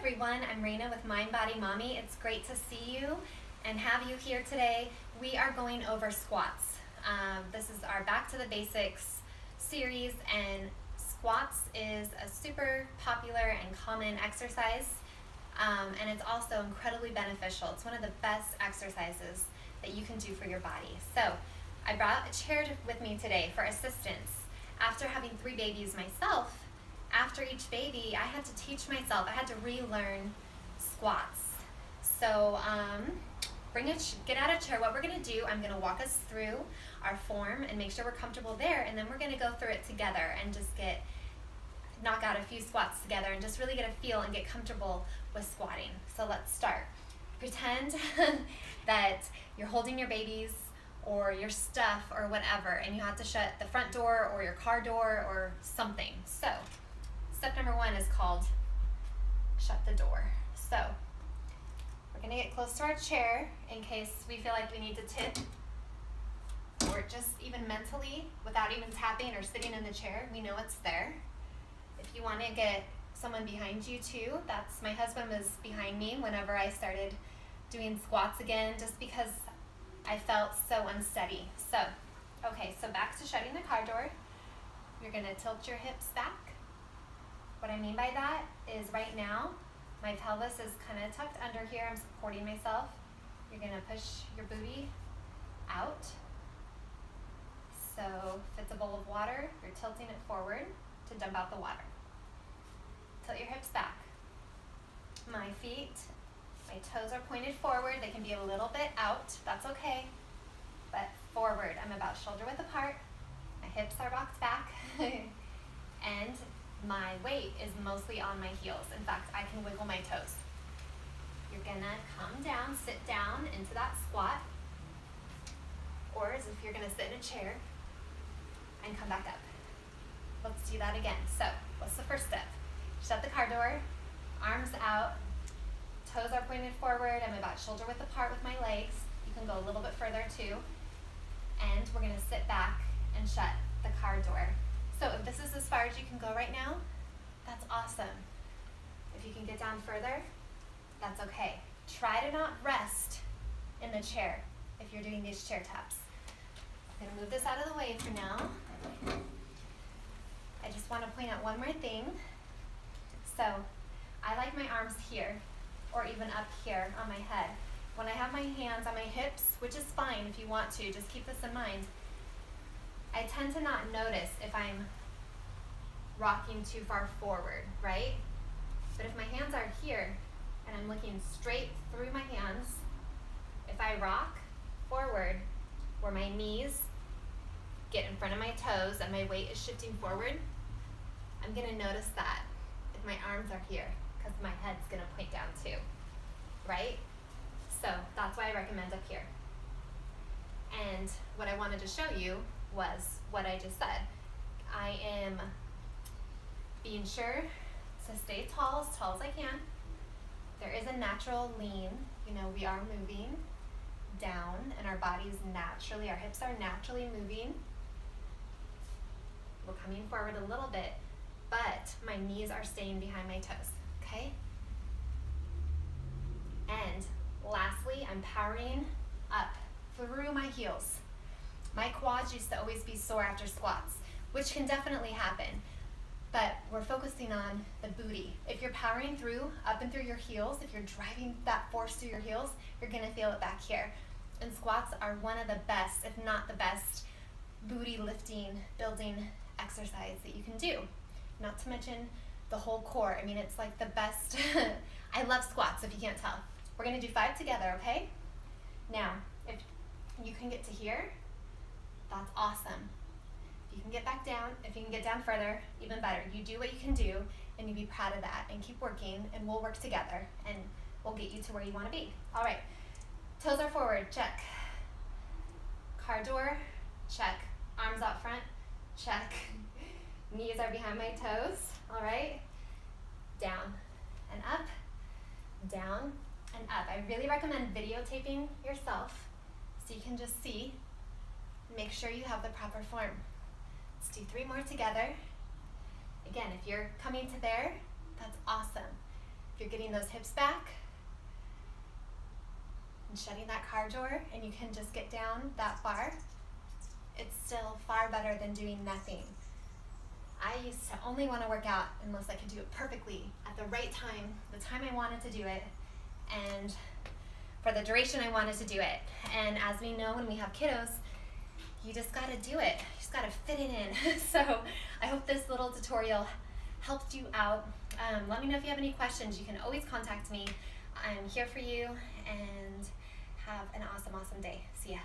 everyone, I'm Raena with Mind Body Mommy. It's great to see you and have you here today. We are going over squats. This is our Back to the Basics series, and squats is a super popular and common exercise, and it's also incredibly beneficial. It's one of the best exercises that you can do for your body. So I brought a chair with me today for assistance. After having 3 babies myself, after each baby, I had to teach myself, I had to relearn squats. So get out a chair. What we're gonna do, I'm gonna walk us through our form and make sure we're comfortable there, and then we're gonna go through it together and just knock out a few squats together and just really get a feel and get comfortable with squatting. So let's start. Pretend that you're holding your babies or your stuff or whatever, and you have to shut the front door or your car door or something. So step number 1 is called shut the door. So we're gonna get close to our chair in case we feel like we need to tip, or just even mentally, without even tapping or sitting in the chair, we know it's there. If you wanna get someone behind you too, my husband was behind me whenever I started doing squats again, just because I felt so unsteady. So, okay, so back to shutting the car door. You're gonna tilt your hips back. What I mean by that is right now, my pelvis is kind of tucked under here. I'm supporting myself. You're gonna push your booty out. So if it's a bowl of water, you're tilting it forward to dump out the water. Tilt your hips back. My toes are pointed forward. They can be a little bit out, that's okay, but forward. I'm about shoulder width apart. My hips are rocked back, and my weight is mostly on my heels. In fact, I can wiggle my toes. You're gonna come down, sit down into that squat, or as if you're gonna sit in a chair and come back up. Let's do that again. So, what's the first step? Shut the car door, arms out, toes are pointed forward. I'm about shoulder width apart with my legs. You can go a little bit further too. And we're gonna sit back and shut the car door. So if this is as far as you can go right now, that's awesome. If you can get down further, that's okay. Try to not rest in the chair if you're doing these chair taps. I'm gonna move this out of the way for now. I just wanna point out one more thing. So I like my arms here, or even up here on my head. When I have my hands on my hips, which is fine if you want to, just keep this in mind, I tend to not notice if I'm rocking too far forward, right? But if my hands are here and I'm looking straight through my hands, if I rock forward where my knees get in front of my toes and my weight is shifting forward, I'm gonna notice that if my arms are here, because my head's gonna point down too, right? So that's why I recommend up here. And what I wanted to show you was what I just said. I am being sure to stay as tall as I can. There is a natural lean, we are moving down, and our hips are naturally moving. We're coming forward a little bit, but my knees are staying behind my toes, okay? And lastly, I'm powering up through my heels. My quads used to always be sore after squats, which can definitely happen, but we're focusing on the booty. If you're powering through, up and through your heels, if you're driving that force through your heels, you're gonna feel it back here. And squats are one of the best, if not the best, booty lifting, building exercise that you can do. Not to mention the whole core. I mean, it's like the best. I love squats, if you can't tell. We're gonna do 5 together, okay? Now, if you can get to here, that's awesome. If you can get back down, if you can get down further, even better. You do what you can do, and you be proud of that, and keep working, and we'll work together, and we'll get you to where you wanna be. All right, toes are forward, check. Car door, check. Arms out front, check. Knees are behind my toes, all right? Down and up, down and up. I really recommend videotaping yourself so you can just see. Make sure you have the proper form. Let's do 3 more together. Again, if you're coming to there, that's awesome. If you're getting those hips back and shutting that car door, and you can just get down that far, it's still far better than doing nothing. I used to only want to work out unless I could do it perfectly at the right time, the time I wanted to do it, and for the duration I wanted to do it. And as we know, when we have kiddos, you just got to do it. You just got to fit it in. So I hope this little tutorial helped you out. Let me know if you have any questions. You can always contact me. I'm here for you, and have an awesome, awesome day. See ya.